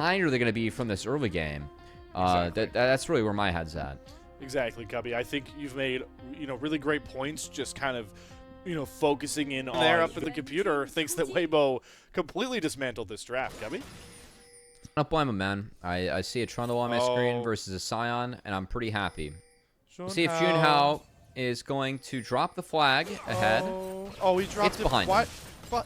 behind are they going to be from this early game? Exactly. That's really where my head's at. Exactly, Cubby. I think you've made, really great points, just kind of, focusing in on there up at the computer thinks that Weibo completely dismantled this draft, Cubby. I don't blame him, man. I see a Trundle on my screen versus a Scion, and I'm pretty happy. We'll see if Junhao is going to drop the flag ahead. Oh, he dropped it. It's behind him.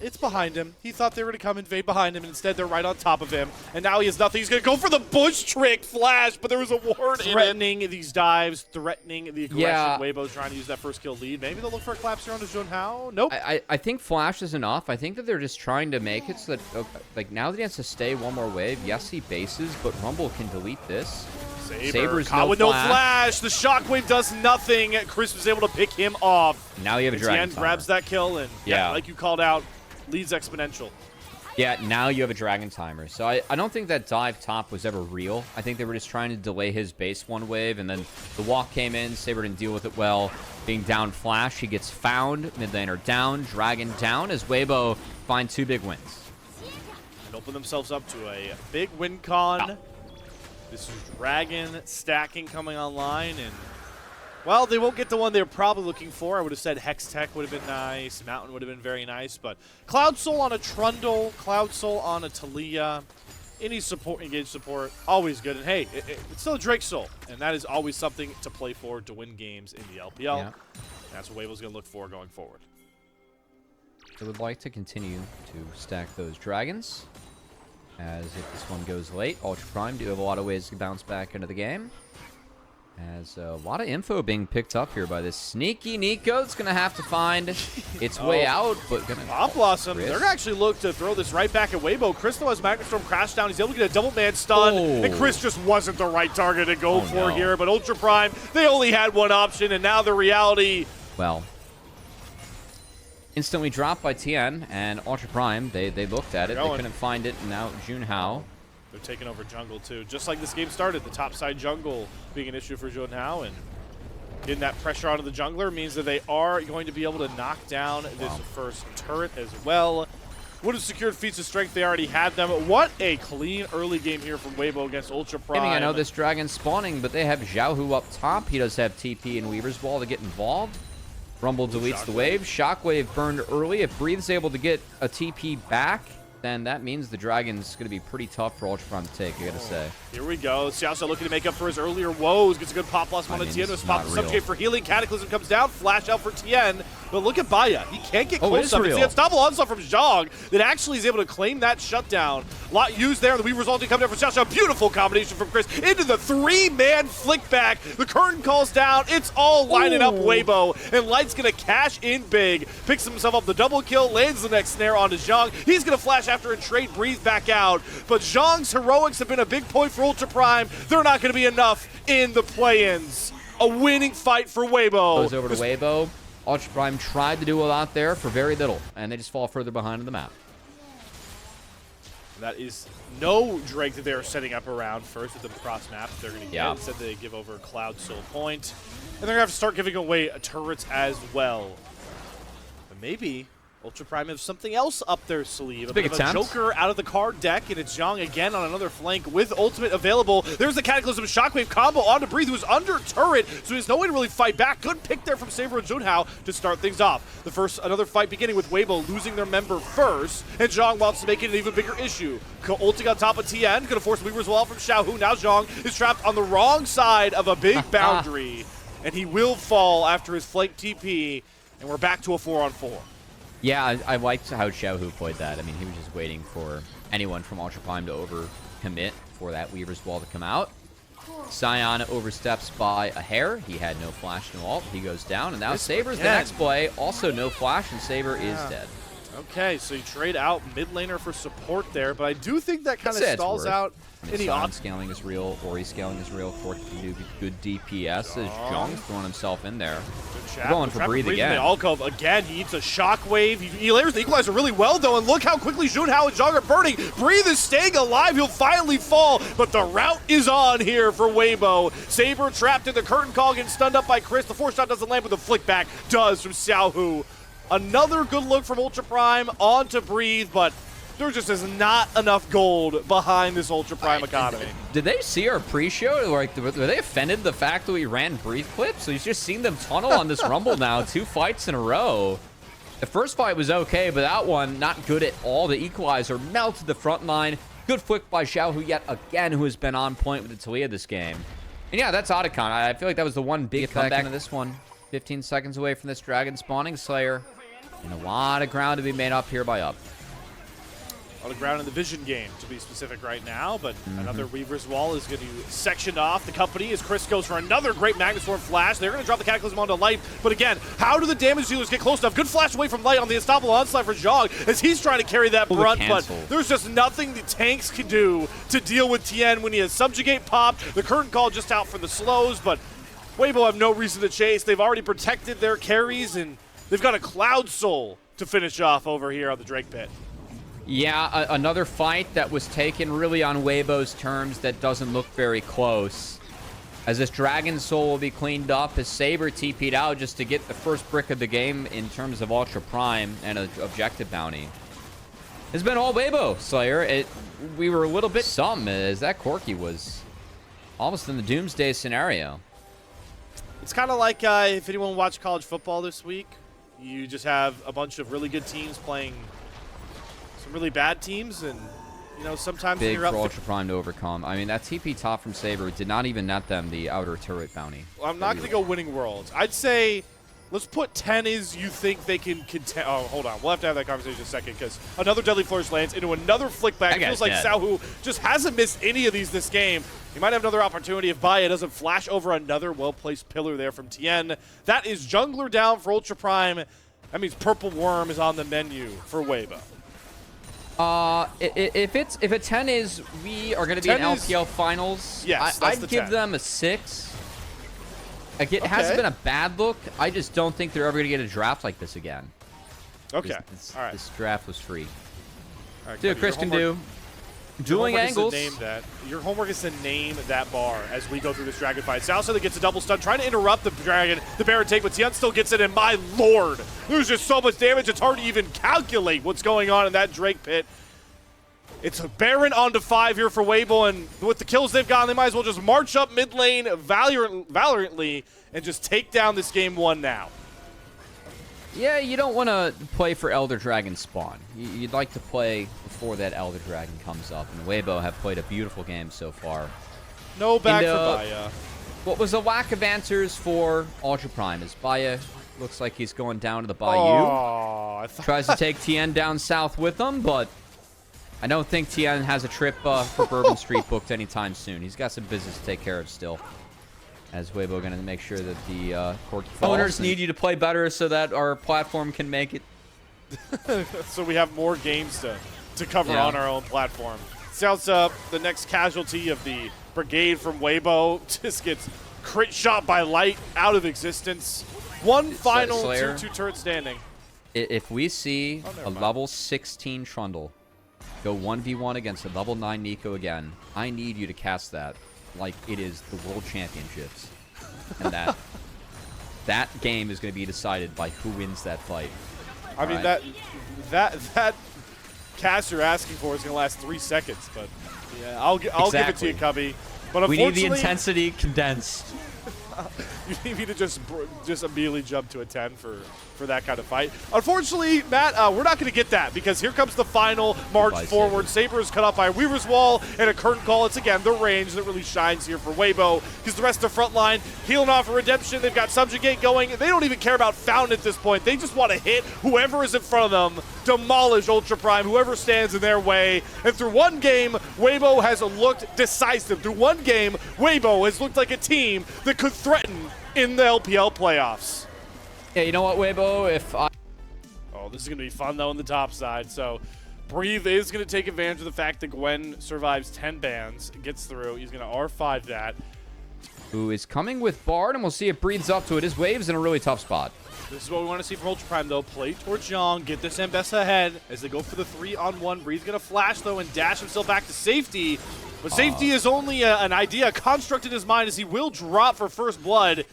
It's behind him. He thought they were going to come invade behind him, and instead they're right on top of him. And now he has nothing. He's going to go for the bush trick flash, but there was a ward threatening these dives, threatening the aggression. Yeah. Weibo's trying to use that first kill lead. Maybe they'll look for a collapse here on Junhao. Nope. I think flash is enough. I think that they're just trying to make it so that, like, now that he has to stay one more wave, yes, he bases, but Rumble can delete this. Saber's caught with no flash. The shockwave does nothing. Chris was able to pick him off. Now you have a dragon timer. Grabs that kill, and yeah, like you called out, leads exponential. Yeah, now you have a dragon timer. So I don't think that dive top was ever real. I think they were just trying to delay his base one wave, and then the walk came in. Saber didn't deal with it well. Being down flash, he gets found. Mid laner down, dragon down, as Weibo find 2 big wins. And open themselves up to a big win con. Oh. This is dragon stacking coming online, and well, they won't get the one they're probably looking for. I would have said Hex Tech would have been nice. Mountain would have been very nice. But Cloud Soul on a Trundle, Cloud Soul on a Talia, any support, engaged support, always good. And hey, it's still a Drake Soul. And that is always something to play for to win games in the LPL. Yeah. That's what Weibo's going to look for going forward. They would like to continue to stack those dragons. As if this one goes late, Ultra Prime do have a lot of ways to bounce back into the game. As a lot of info being picked up here by this sneaky Nico. It's going to have to find its way out, but going to Pop Blossom. They're going to actually look to throw this right back at Weibo. Chris though has Magnet Storm crash down. He's able to get a double man stun, and Chris just wasn't the right target to go for here. But Ultra Prime, they only had one option, and now the reality. Well, instantly dropped by Tien, and Ultra Prime, they looked at it. They couldn't find it, and now Junhao. They're taking over jungle, too. Just like this game started, the topside jungle being an issue for Junhao, and getting that pressure onto the jungler means that they are going to be able to knock down this first turret as well. Would have secured feats of strength. They already had them. What a clean early game here from Weibo against Ultra Prime. I know this dragon's spawning, but they have Xiaohu up top. He does have TP and Weaver's Wall to get involved. Rumble deletes the wave. Shockwave burned early. If Breathe's able to get a TP back, then that means the dragon's going to be pretty tough for Ultra Prime to take, I gotta say. Here we go. Xiaosu looking to make up for his earlier woes. Gets a good pop blossom on Tien. Pop the subject for healing. Cataclysm comes down. Flash out for Tien. But look at Baya. He can't get close enough. It's double onslaught from Zhang that actually is able to claim that shutdown. A lot used there. The Weaver's ulti coming down for Xiaosu. Beautiful combination from Chris into the 3-man flick back. The curtain calls down. It's all lining up Weibo. And Light's going to cash in big. Picks himself up the double kill. Lands the next snare onto Zhang. He's going to flash after and trade Breathe back out. But Zhang's heroics have been a big point for Ultra Prime. They're not going to be enough in the play-ins. A winning fight for Weibo. Goes over to Weibo. Ultra Prime tried to do a lot there for very little, and they just fall further behind in the map. That is no Drake that they're setting up around first with the cross map they're going to get. Instead, they give over Cloud Soul Point. And they're going to have to start giving away turrets as well. But maybe Ultra Prime has something else up their sleeve. A bit of a Joker out of the card deck, and it's Zhang again on another flank with ultimate available. There's the Cataclysm Shockwave combo onto Breathe, who's under turret, so there's no way to really fight back. Good pick there from Saber and Junhao to start things off. Another fight beginning with Weibo losing their member first, and Zhang wants to make it an even bigger issue. Ulting on top of Tien, going to force Weaver's Wall from Xiaohu. Now Zhang is trapped on the wrong side of a big boundary, and he will fall after his flank TP, and we're back to a 4-on-4. Yeah, I liked how Xiaohu played that. I mean, he was just waiting for anyone from Ultra Prime to overcommit for that Weaver's Wall to come out. Scion oversteps by a hair. He had no flash, no ult. He goes down, and now Saber's the next play. Also no flash, and Saber is dead. Okay, so you trade out mid laner for support there, but I do think that kind of stalls out any scaling is real, Ori scaling is real, Fork can do good DPS as Zhang's throwing himself in there. Going for Breathe again. They all come again. He eats a shockwave. He layers the equalizer really well, though, and look how quickly Junhao and Zhang are burning. Breathe is staying alive. He'll finally fall, but the route is on here for Weibo. Saber trapped in the curtain call, getting stunned up by Chris. The 4-shot doesn't land, but the flick back does from Xiaohu. Another good look from Ultra Prime onto Breathe, but There just is not enough gold behind this Ultra Prime economy. Did they see our pre-show? Like, were they offended the fact that we ran brief clips? So he's just seen them tunnel on this Rumble now, 2 fights in a row. The first fight was okay, but that one, not good at all. The equalizer melted the front line. Good flick by Xiao, who has been on point with the Talia this game. And yeah, that's Otacon. I feel like that was the one big comeback into this one. 15 seconds away from this Dragon spawning Slayer. And a lot of ground to be made up here by Up. On the ground in the Vision game, to be specific right now, but another Weaver's Wall is going to section off the company as Chris goes for another great Magnustorm flash. They're going to drop the Cataclysm onto Light, but again, how do the damage dealers get close enough? Good flash away from Light on the Unstoppable Onslaught for Zhong as he's trying to carry that brunt, but there's just nothing the tanks can do to deal with Tien when he has Subjugate popped, the Curtain Call just out for the slows, but Weibo have no reason to chase. They've already protected their carries, and they've got a Cloud Soul to finish off over here on the Drake Pit. Yeah, another fight that was taken really on Weibo's terms that doesn't look very close. As this Dragon Soul will be cleaned up, as Saber TP'd out just to get the first brick of the game in terms of Ultra Prime and an objective bounty. It's been all Weibo, Slayer. We were a little bit some as that Corki was almost in the doomsday scenario. It's kind of like if anyone watched college football this week, you just have a bunch of really good teams playing some really bad teams, and you know, sometimes big you're up for Ultra Prime to overcome. I mean, that TP top from Saber did not even net them the outer turret bounty. Well, I'm not going to go winning worlds. I'd say let's put 10 as you think they can contend. Oh, hold on. We'll have to have that conversation in a second, because another Deadly Flourish lands into another flick back. It feels like Xiao just hasn't missed any of these this game. He might have another opportunity if Baya doesn't flash over another well-placed pillar there from Tien. That is Jungler down for Ultra Prime. That means Purple Worm is on the menu for Weibo. If a 10 is we are going to be in LPL finals, yes, I'd give them a 6. Like, it hasn't been a bad look. I just don't think they're ever going to get a draft like this again. Okay. All right. This draft was free. All right, see what Chris can do. Dueling angles. Your homework is to name that bar as we go through this Dragon fight. Southside gets a double stun, trying to interrupt the Dragon, the Baron take, but Tien still gets it, and my lord, there's just so much damage, it's hard to even calculate what's going on in that Drake Pit. It's a Baron onto 5 here for Weibo, and with the kills they've gotten, they might as well just march up mid lane valiantly and just take down this game 1 now. Yeah, you don't want to play for Elder Dragon spawn. You'd like to play before that Elder Dragon comes up, and Weibo have played a beautiful game so far. No back for Baya. What was a lack of answers for Ultra Prime as Baya looks like he's going down to the Bayou. Tries to take Tien down south with him, but I don't think Tien has a trip for Bourbon Street booked anytime soon. He's got some business to take care of still. As Weibo going to make sure that the Corki owners need you to play better so that our platform can make it. So we have more games to cover on our own platform. Sounds the next casualty of the brigade from Weibo just gets crit shot by Light out of existence. One final 2-2 turret standing. If we see a level 16 Trundle go 1v1 against a level 9 Nico again, I need you to cast that like it is the World Championships. And that game is going to be decided by who wins that fight. I mean, that cast you're asking for is going to last 3 seconds, but yeah, I'll give it to you, Cubby. But we need the intensity condensed. You need me to just immediately jump to a 10 for that kind of fight. Unfortunately, Matt, we're not going to get that, because here comes the final march forward. Saber is cut off by a Weaver's Wall and a Curtain Call. It's, again, the range that really shines here for Weibo, because the rest of the front line healing off a Redemption. They've got Subjugate going. They don't even care about Fountain at this point. They just want to hit whoever is in front of them, demolish Ultra Prime, whoever stands in their way. And through one game, Weibo has looked decisive. Through one game, Weibo has looked like a team that could threaten in the LPL playoffs. Yeah, you know what, Weibo? Oh, this is going to be fun, though, on the top side. So, Breathe is going to take advantage of the fact that Gwen survives 10 bans, gets through. He's going to R5 that. Who is coming with Bard, and we'll see if Breathes up to it. His Wave's in a really tough spot. This is what we want to see from Ultra Prime, though. Play towards Zhong, get this Ambessa ahead as they go for the 3-on-1. Breathe's going to flash, though, and dash himself back to safety. But safety is only an idea, a construct in his mind, as he will drop for first blood.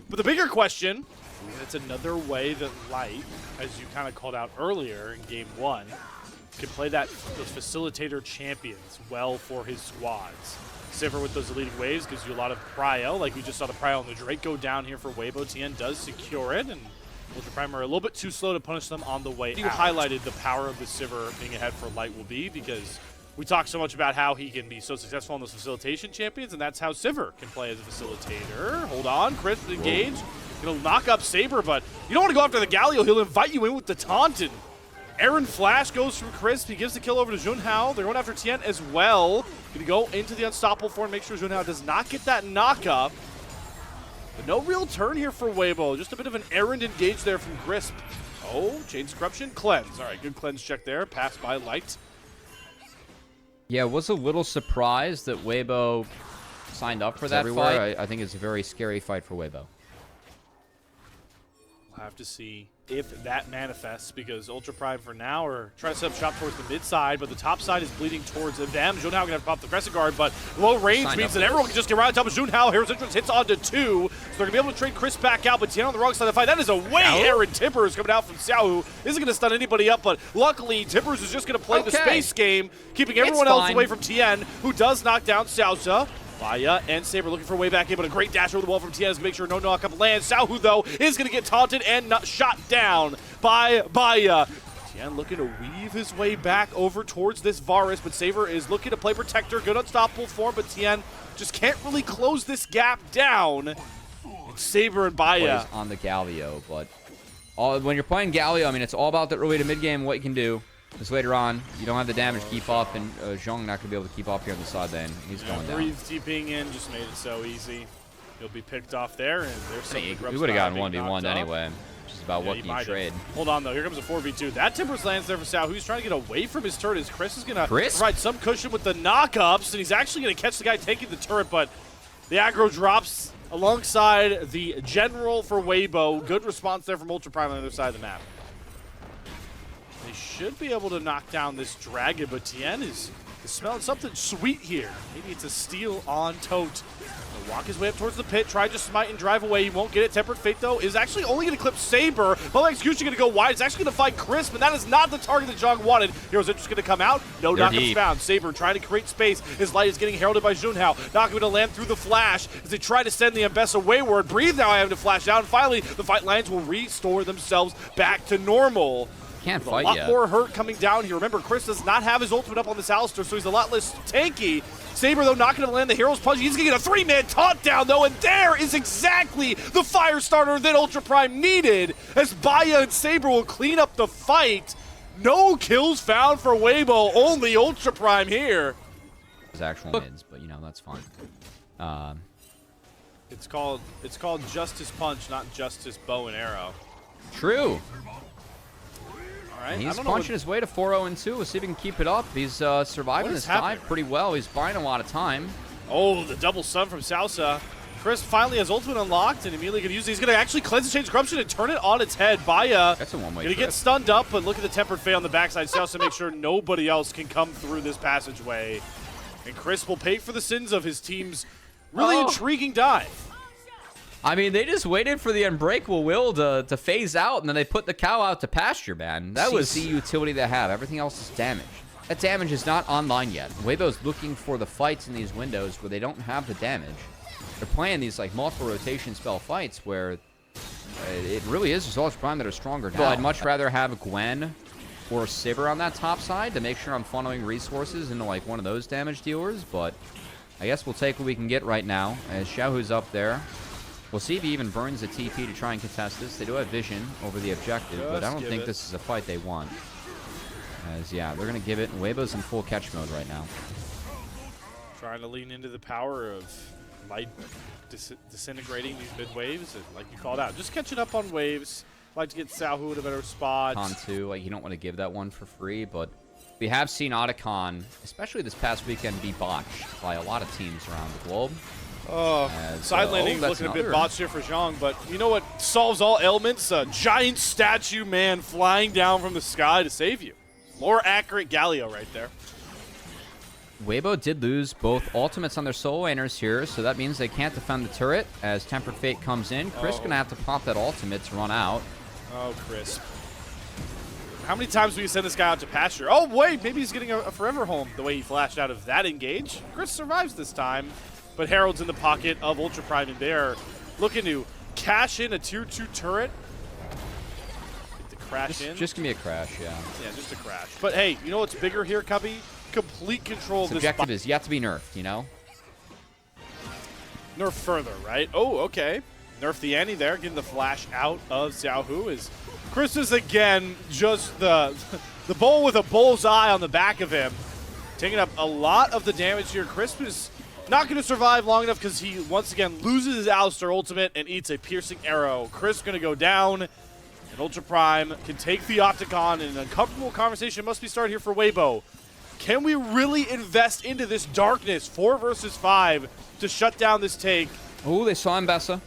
But the bigger question, and it's another way that Light, as you kind of called out earlier in Game 1, can play those facilitator champions well for his squads. Sivir with those leading waves gives you a lot of prio, like we just saw the prio on the Drake go down here for Weibo. TN does secure it, and Ultra Prime are a little bit too slow to punish them on the way out. You highlighted the power of the Sivir being ahead for Light will be, because we talk so much about how he can be so successful in those facilitation champions, and that's how Sivir can play as a facilitator. Hold on, Chris engaged. Gonna knock up Saber, but you don't want to go after the Galio. He'll invite you in with the taunt, and Aaron Flash goes from Crisp. He gives the kill over to Junhao. They're going after Tien as well. Gonna go into the unstoppable form, make sure Junhao does not get that knock-up. But no real turn here for Weibo. Just a bit of an errand engage there from Crisp. Oh, Chains Corruption, cleanse. All right, good cleanse check there. Passed by Light. Yeah, was a little surprised that Weibo signed up for that fight. I think it's a very scary fight for Weibo. We'll have to see if that manifests, because Ultra Prime for now are trying to set up shop towards the mid side, but the top side is bleeding towards them. Junhao gonna have to pop the Crescent Guard, but low range means that everyone can just get right on top of Junhao. Hero's Entrance hits onto 2, so they're gonna be able to trade Chris back out, but Tien on the wrong side of the fight. That is a way Aaron Timbers coming out from Xiaohu. Isn't gonna stun anybody up, but luckily Timbers is just gonna play the space game, keeping everyone else away from Tien, who does knock down Xiaoza. Baya and Saber looking for a way back in, but a great dash over the wall from Tien is going to make sure no knock-up lands. Xiaohu, though, is going to get taunted and shot down by Baya. Tien looking to weave his way back over towards this Varus, but Saber is looking to play Protector. Good unstoppable form, but Tien just can't really close this gap down. It's Saber and Baya on the Galio, but when you're playing Galio, I mean, it's all about the early to mid-game, what you can do. Because later on, you don't have the damage to keep up, and Zhong not going to be able to keep up here on the side lane. He's going down. Breathe TPing in just made it so easy. He'll be picked off there, and there's some. We would have gotten 1v1 anyway. Just about what can you trade. Hold on, though. Here comes a 4v2. That Timbers lands there for Sao, who's trying to get away from his turret, as Chris is going to provide some cushion with the knockups, and he's actually going to catch the guy taking the turret, but the aggro drops alongside the general for Weibo. Good response there from Ultra Prime on the other side of the map. They should be able to knock down this dragon, but Tien is smelling something sweet here. Maybe it's a steal on Tote. He'll walk his way up towards the pit, try to smite and drive away. He won't get it. Tempered Fate, though, is actually only going to clip Saber. Public Execution going to go wide. It's actually going to find Crisp, and that is not the target that Zhong wanted. Hero's Interest going to come out. No knockups found. Saber trying to create space. His Light is getting heralded by Junhao. Not going to land through the flash as they try to send the Ambessa wayward. Breathe now having to flash down. Finally, the fight lines will restore themselves back to normal. Can't fight yet. A lot more hurt coming down here. Remember, Chris does not have his ultimate up on this Alistar, so he's a lot less tanky. Saber, though, not going to land the Hero's Punch. He's going to get a 3-man taunt down, though, and there is exactly the fire starter that Ultra Prime needed, as Baya and Saber will clean up the fight. No kills found for Weibo, only Ultra Prime here. His actual mids, but, you know, that's fine. It's called Justice Punch, not Justice Bow and Arrow. True. Right. He's punching his way to 4-0-2. We'll see if he can keep it up. He's surviving this dive pretty well. He's buying a lot of time. Oh, the double stun from Salsa. Chris finally has ultimate unlocked and immediately going to use it. He's going to actually cleanse and change corruption and turn it on its head. Baya that's a one-way going to get stunned up, but look at the Tempered Fate on the backside. Salsa make sure nobody else can come through this passageway. And Chris will pay for the sins of his team's really intriguing dive. I mean, they just waited for the Unbreakable Will to phase out, and then they put the cow out to pasture, man. That was the utility they have. Everything else is damage. That damage is not online yet. Weibo's looking for the fights in these windows where they don't have the damage. They're playing these, like, multiple rotation spell fights where it really is just Ultra Prime that are stronger now. I'd much rather have Gwen or Sivir on that top side to make sure I'm funneling resources into, like, one of those damage dealers, but I guess we'll take what we can get right now, as Xiaohu's up there. We'll see if he even burns a TP to try and contest this. They do have vision over the objective, but I don't think this is a fight they want. As, yeah, they're going to give it, and Weibo's in full catch mode right now. Trying to lean into the power of Light disintegrating these mid waves, and like you called out, just catching up on waves. Like to get Xiaohu in a better spot. Con2, like, you don't want to give that one for free, but we have seen Otacon, especially this past weekend, be botched by a lot of teams around the globe. Side landing looking a bit botched here for Zhong, but you know what solves all ailments? A giant statue man flying down from the sky to save you. More accurate Galio right there. Weibo did lose both ultimates on their solo laners here, so that means they can't defend the turret as Tempered Fate comes in. Chris going to have to pop that ultimate to run out. Oh, Chris. How many times do we send this guy out to pasture? Oh, wait, maybe he's getting a forever home the way he flashed out of that engage. Chris survives this time, but Harold's in the pocket of Ultra Prime, and they're looking to cash in a tier 2 turret. Get the crash in. Just give me a crash, yeah. Yeah, just a crash. But hey, you know what's bigger here, Cubby? Complete control of this. Objective is yet to be nerfed, you know? Nerf further, right? Oh, okay. Nerf the Annie there, getting the flash out of Xiaohu is Chris is again just the bull with a bull's eye on the back of him. Taking up a lot of the damage here. Chris is not going to survive long enough because he once again loses his Alistar ultimate and eats a piercing arrow. Chris going to go down, and Ultra Prime can take the Opticon, and an uncomfortable conversation must be started here for Weibo. Can we really invest into this darkness, 4 versus 5, to shut down this take? Oh, they saw Mbessa.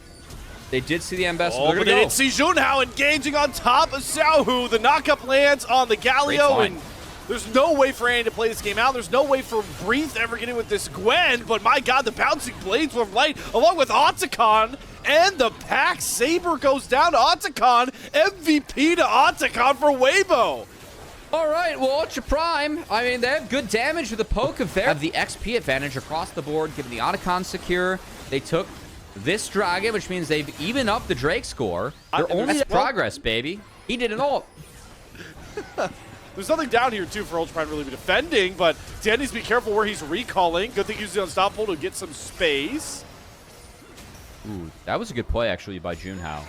They did see the Mbessa. Oh, but they didn't see Junhao engaging on top of Xiaohu. The knockup lands on the Galio, and there's no way for Annie to play this game out. There's no way for Breathe ever getting with this Gwen, but my god, the bouncing blades from Light, along with Otacon, and the pack Saber goes down to Otacon. MVP to Otacon for Weibo. All right, well, Ultra Prime, I mean, they have good damage with the poke of their... Have the XP advantage across the board, given the Otacon secure. They took this dragon, which means they've evened up the Drake score. They're only progress, baby. He did it all. There's nothing down here, too, for Ultra Prime to really be defending, but Dan needs to be careful where he's recalling. Good thing he used the Unstoppable to get some space. Ooh, that was a good play, actually, by Junhao.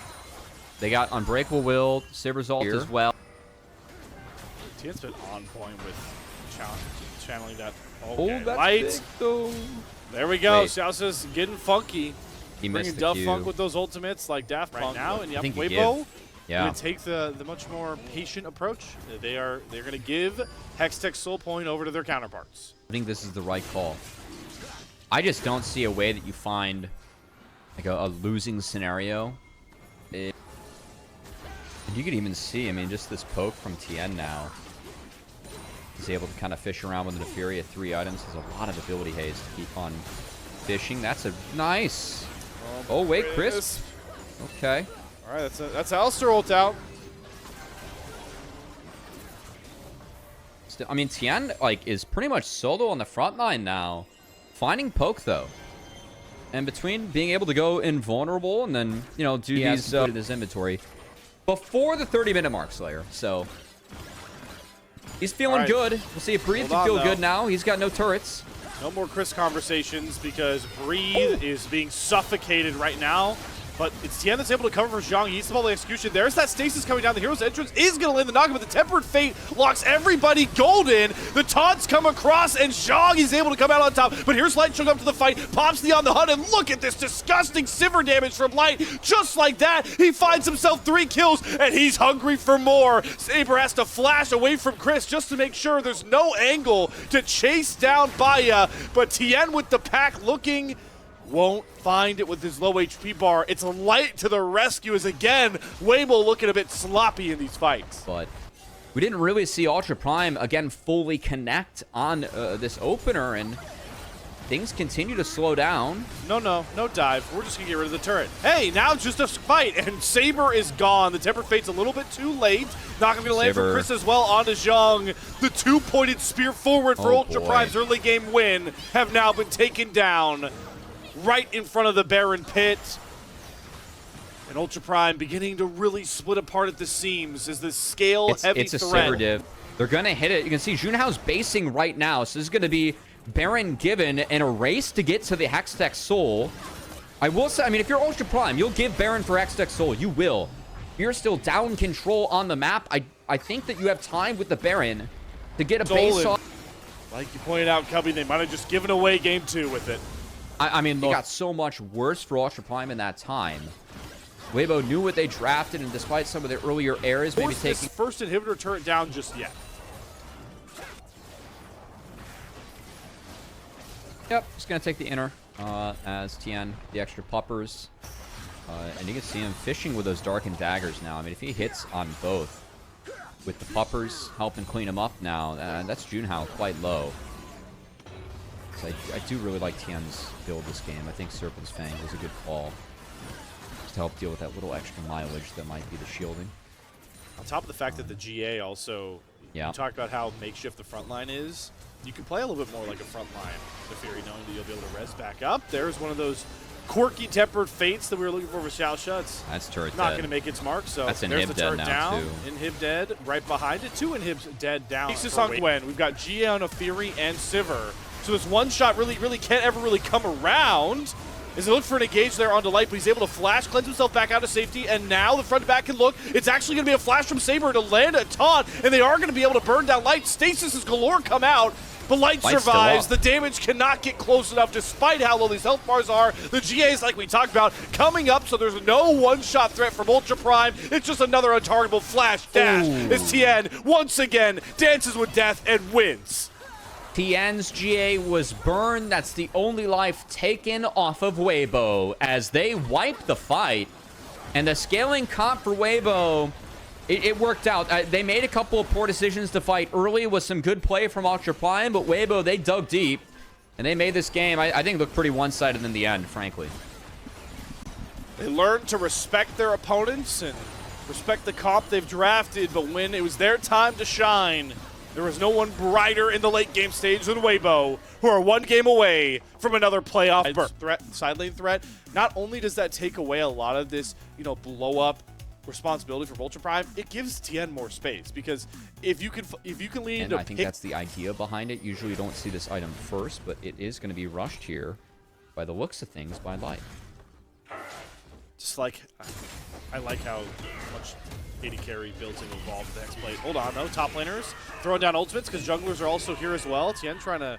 They got Unbreakable Will, Saber's ult as well. Tian's been on point with channeling that. Oh, that's Light. big, though. There we go. Xiao's getting funky. He bringing Duff Funk with those ultimates like Daft Punk now, and yep, Weibo going to take the much more patient approach. They're going to give Hextech Soul Point over to their counterparts. I think this is the right call. I just don't see a way that you find like a losing scenario. And you could even see, I mean, just this poke from Tien now. He's able to kind of fish around with the Fury at 3 items. Has a lot of ability haste to keep on fishing. That's a nice. Oh wait, Chris. Okay. All right, that's Alistar ult out. Still, I mean, Tien like is pretty much solo on the front line now, finding poke though, and between being able to go invulnerable and then do these in his inventory before the 30-minute mark, Slayer. So he's feeling good. We'll see if Breathe can feel good now. He's got no turrets. No more Chris conversations because Breathe is being suffocated right now. But it's Tien that's able to cover for Zhang. He needs to follow the execution. There's that stasis coming down. The hero's entrance is going to land the knockup, but the Tempered Fate locks everybody golden. The taunts come across, and Zhang is able to come out on top. But here's Light showing up to the fight. Pops the on the hunt, and look at this disgusting Sivir damage from Light. Just like that, he finds himself 3 kills, and he's hungry for more. Saber has to flash away from Chris just to make sure there's no angle to chase down Baya. But Tien with the pack looking... won't find it with his low HP bar. It's Light to the rescue as, again, Weibo looking a bit sloppy in these fights. But we didn't really see Ultra Prime, again, fully connect on this opener, and things continue to slow down. No dive. We're just going to get rid of the turret. Hey, now it's just a fight, and Saber is gone. The Tempered Fate's a little bit too late. Not going to land for Chris as well onto Zhang. The 2-pointed spear forward for Ultra Prime's early game win have now been taken down. Right in front of the Baron pit. And Ultra Prime beginning to really split apart at the seams as this scale-heavy threat. It's a Saber div. They're going to hit it. You can see Junhao's basing right now, so this is going to be Baron given and a race to get to the Hextech Soul. I will say, I mean, if you're Ultra Prime, you'll give Baron for Hextech Soul. You will. You're still down control on the map. I think that you have time with the Baron to get a base off. Like you pointed out, Cubby, they might have just given away game 2 with it. I mean, look, it got so much worse for Ultra Prime in that time. Weibo knew what they drafted, and despite some of their earlier errors, maybe taking first inhibitor turret down just yet. Yep, just gonna take the inner as Tien, the extra puppers, and you can see him fishing with those darkened daggers now. I mean, if he hits on both with the puppers helping clean him up now, that's Junhao quite low. I do really like Tien's build this game. I think Serpent's Fang was a good call just to help deal with that little extra mileage that might be the shielding. On top of the fact that the GA also, you talked about how makeshift the front line is, you can play a little bit more like a front line, the Fury, knowing that you'll be able to res back up. There's one of those quirky tempered fates that we were looking for with Xiaosha. It's that's turret not dead. going to make its mark, so that's there's the turret now down. too. Inhib dead. Right behind it, 2 inhibs dead down. On Gwen. We've got GA on a Fury and Sivir. So this one shot really can't ever really come around. As they look for an engage there onto Light, but he's able to flash, cleanse himself back out of safety, and now the front to back can look. It's actually going to be a flash from Saber to land a taunt, and they are going to be able to burn down Light. Stasis is galore come out, but Light survives. The damage cannot get close enough despite how low these health bars are. The GAs, like we talked about, coming up, so there's no one-shot threat from Ultra Prime. It's just another untargetable flash dash as Tien once again dances with death and wins. Tien's GA was burned. That's the only life taken off of Weibo as they wipe the fight. And the scaling comp for Weibo, it worked out. They made a couple of poor decisions to fight early with some good play from Ultra Prime, but Weibo, they dug deep. And they made this game, I think, look pretty one-sided in the end, frankly. They learned to respect their opponents and respect the comp they've drafted, but when it was their time to shine, there was no one brighter in the late game stage than Weibo, who are 1 game away from another playoff side lane threat. Not only does that take away a lot of this, blow up responsibility for Ultra Prime, it gives Tien more space, because if you can lead into I think that's the idea behind it. Usually you don't see this item first, but it is going to be rushed here by the looks of things by Light. Just like I like how much AD carry builds and evolve with the next play. Hold on, though. Top laners throwing down ultimates because junglers are also here as well. Tien trying to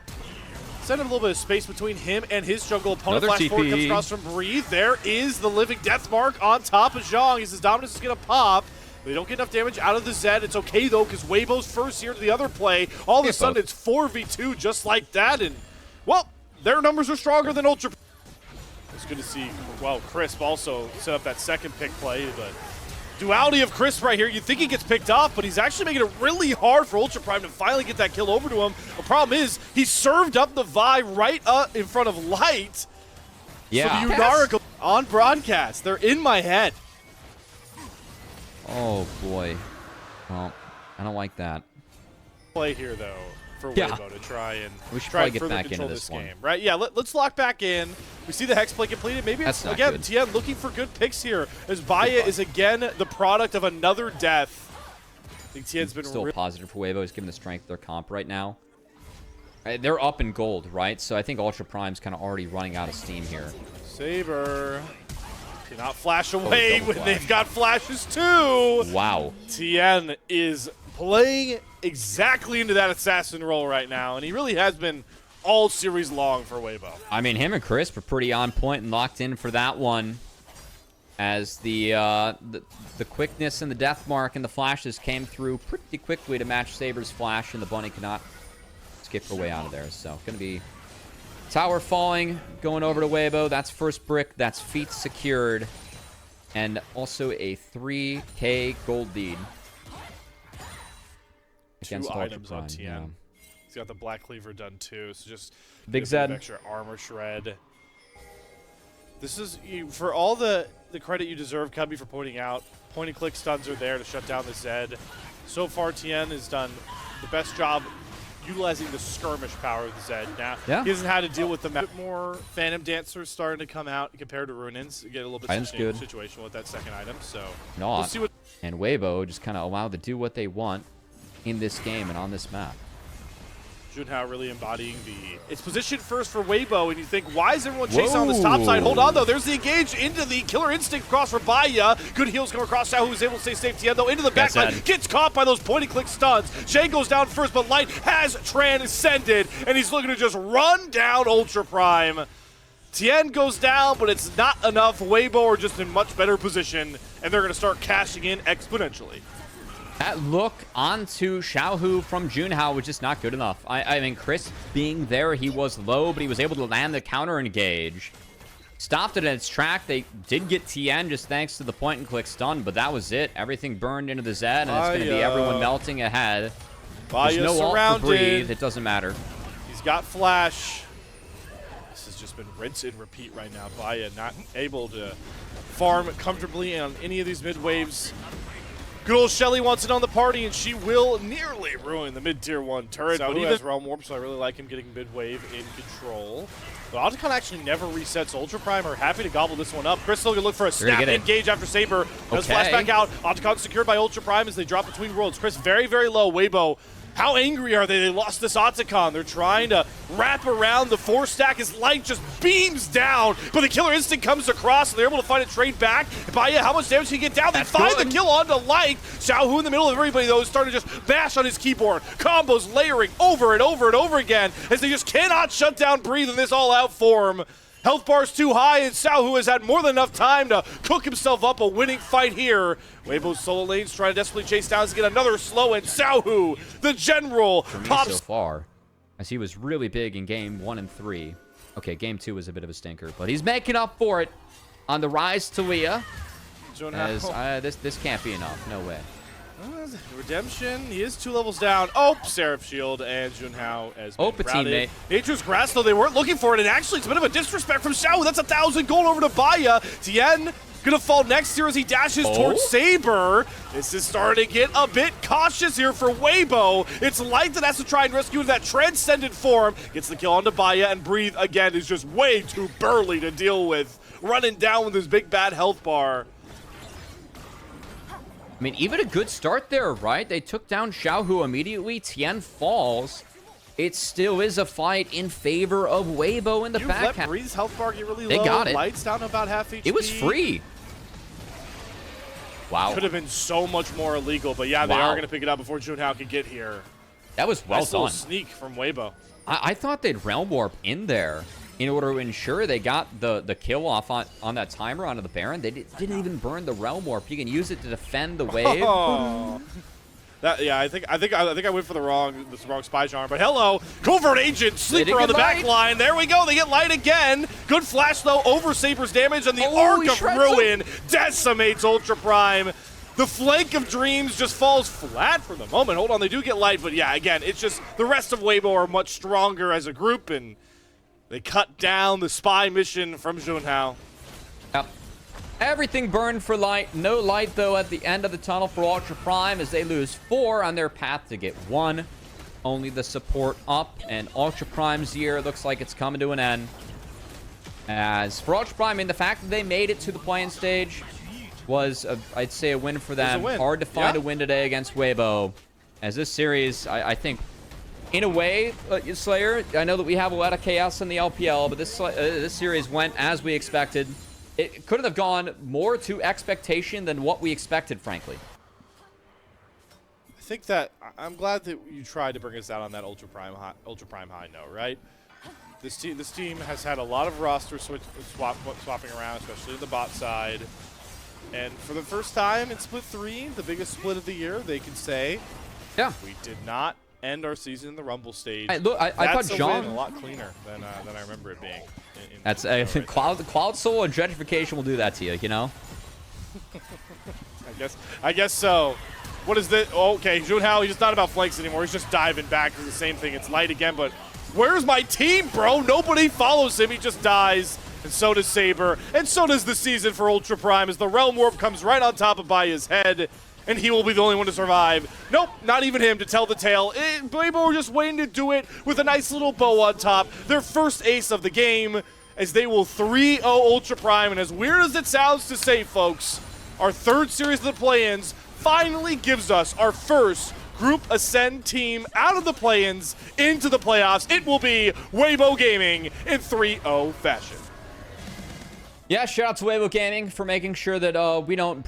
send a little bit of space between him and his jungle opponent. Another Flash forward comes across from Breathe. There is the living death mark on top of Zhang. He says Dominus is going to pop. They don't get enough damage out of the Zed. It's okay, though, because Weibo's first here to the other play. All of a sudden, it's 4v2 just like that. And, well, their numbers are stronger than Ultra. It's good to see, well, Crisp also set up that second pick play, but duality of Crisp right here. You'd think he gets picked off, but he's actually making it really hard for Ultra Prime to finally get that kill over to him. The problem is he served up the Vi right up in front of Light. Yeah. So the Unaric on broadcast. They're in my head. Oh, boy. Well, I don't like that. Play here, though, for Weibo to try and we should try probably and get back control into this game. one. Right? Yeah, let's lock back in. We see the Hex play completed. Maybe it's, again, Tien looking for good picks here, as Baya is, again, the product of another death. I think Tien's been still positive for Weibo. He's given the strength of their comp right now. They're up in gold, right? So I think Ultra Prime's kind of already running out of steam here. Saber cannot flash away when they've got flashes too. Wow. Tien is playing exactly into that assassin role right now, and he really has been all series long for Weibo. I mean, him and Crisp are pretty on point and locked in for that one, as the quickness and the death mark and the flashes came through pretty quickly to match Saber's flash, and the bunny cannot skip her way out of there. So going to be tower falling, going over to Weibo. That's first brick. That's feet secured, and also a 3K gold lead. Two items on Tien. Yeah. He's got the Black Cleaver done too, so just Big Zed. Extra armor shred. This is for all the credit you deserve, Cubby, for pointing out. Point and click stuns are there to shut down the Zed. So far, Tien has done the best job utilizing the skirmish power of the Zed. Now he hasn't had to deal with the bit more Phantom Dancers starting to come out compared to Ruinins. Get a little bit situational with that second item. So we'll see what. And Weibo just kind of allowed to do what they want in this game and on this map. Junhao really embodying it's positioned first for Weibo, and you think, why is everyone chasing on this top side? Hold on, though. There's the engage into the Killer Instinct cross for Baya. Good heals come across Xiao, who's able to stay safe. Tien, though, into the backline. Gets caught by those point-and-click stuns. Shane goes down first, but Light has transcended, and he's looking to just run down Ultra Prime. Tien goes down, but it's not enough. Weibo are just in much better position, and they're going to start cashing in exponentially. That look onto Xiaohu from Junhao was just not good enough. I mean, Chris being there, he was low, but he was able to land the counter engage. Stopped it in its track. They did get Tien just thanks to the point-and-click stun, but that was it. Everything burned into the Zed, and it's going to be everyone melting ahead. There's no ult for Breathe. It doesn't matter. He's got Flash. This has just been rinse and repeat right now. Baya not able to farm comfortably on any of these mid waves. Good old Shelly wants it on the party, and she will nearly ruin the mid-tier 1 turret. But he has Realm Warp, so I really like him getting mid-wave in control. But Otacon actually never resets Ultra Prime. Are happy to gobble this one up. Crystal gonna look for a snap engage after Saber. Does flashback out. Otacon secured by Ultra Prime as they drop between worlds. Chris very, very low. Weibo. How angry are they? They lost this Otacon. They're trying to wrap around the 4-stack as Light just beams down, but the Killer Instinct comes across, and they're able to find a trade back. Baya, how much damage can he get down? They find the kill onto Light. Xiaohu in the middle of everybody, though, is starting to just bash on his keyboard. Combos layering over and over and over again as they just cannot shut down Breathe in this all-out form. Health bar's too high, and Xiaohu has had more than enough time to cook himself up a winning fight here. Weibo's solo lanes trying to desperately chase down to get another slow, and Xiaohu, the general, pops. So far, as he was really big in game 1 and 3. Okay, game 2 was a bit of a stinker, but he's making up for it on the rise to Leah. As this can't be enough. No way. Redemption, he is 2 levels down. Oh, Seraph Shield and Junhao as Opa teammate. Nature's Grass, though, they weren't looking for it, and actually it's a bit of a disrespect from Xiao. That's 1,000 gold over to Baya. Tien gonna fall next here as he dashes towards Saber. This is starting to get a bit cautious here for Weibo. It's Light that has to try and rescue that transcendent form. Gets the kill onto Baya, and Breathe, again, is just way too burly to deal with. Running down with his big bad health bar. I mean, even a good start there, right? They took down Xiaohu immediately. Tien falls. It still is a fight in favor of Weibo in the back half. Let Breeze's health bar get really low. They got it. Light's down to about half HP. It was free. Wow. Could have been so much more illegal, but yeah, they are going to pick it up before Junhao can get here. That was well done. Nice little sneak from Weibo. I thought they'd Realm Warp in there in order to ensure they got the kill off on that timer onto the Baron. They didn't even burn the Realm Warp. You can use it to defend the wave. Oh. Yeah, I think I went for the wrong spy charm. But hello, Covert Agent, Sleeper on the back line. There we go. They get Light again. Good flash though over Saber's damage, and the Arc of Ruin decimates Ultra Prime. The Flank of Dreams just falls flat for the moment. Hold on, they do get Light, but yeah, again, it's just the rest of Weibo are much stronger as a group, and they cut down the spy mission from Junhao. Yep. Everything burned for Light. No Light, though, at the end of the tunnel for Ultra Prime as they lose 4 on their path to get 1. Only the support up, and Ultra Prime's year looks like it's coming to an end. As for Ultra Prime, I mean, the fact that they made it to the play-in stage was, I'd say, a win for them. Hard to find a win today against Weibo. As this series, I think, in a way, Slayer, I know that we have a lot of chaos in the LPL, but this series went as we expected. It couldn't have gone more to expectation than what we expected, frankly. I think that I'm glad that you tried to bring us out on that Ultra Prime high note, right? This team has had a lot of roster swapping around, especially the bot side. And for the first time in Split 3, the biggest split of the year, they can say, yeah, we did not end our season in the Rumble stage. I thought John a lot cleaner than I remember it being. That's Cloud Soul and Gentrification will do that to you, you know. I guess so. What is this? Oh, okay, Junhao, he's just not about flanks anymore. He's just diving back to the same thing. It's Light again, but where's my team, bro? Nobody follows him. He just dies. And so does Saber. And so does the season for Ultra Prime as the Realm Warp comes right on top of Baya's head. And he will be the only one to survive. Nope, not even him to tell the tale. Weibo were just waiting to do it with a nice little bow on top. Their first ace of the game as they will 3-0 Ultra Prime. And as weird as it sounds to say, folks, our third series of the play-ins finally gives us our first Group Ascend team out of the play-ins into the playoffs. It will be Weibo Gaming in 3-0 fashion. Yeah, shout out to Weibo Gaming for making sure that we don't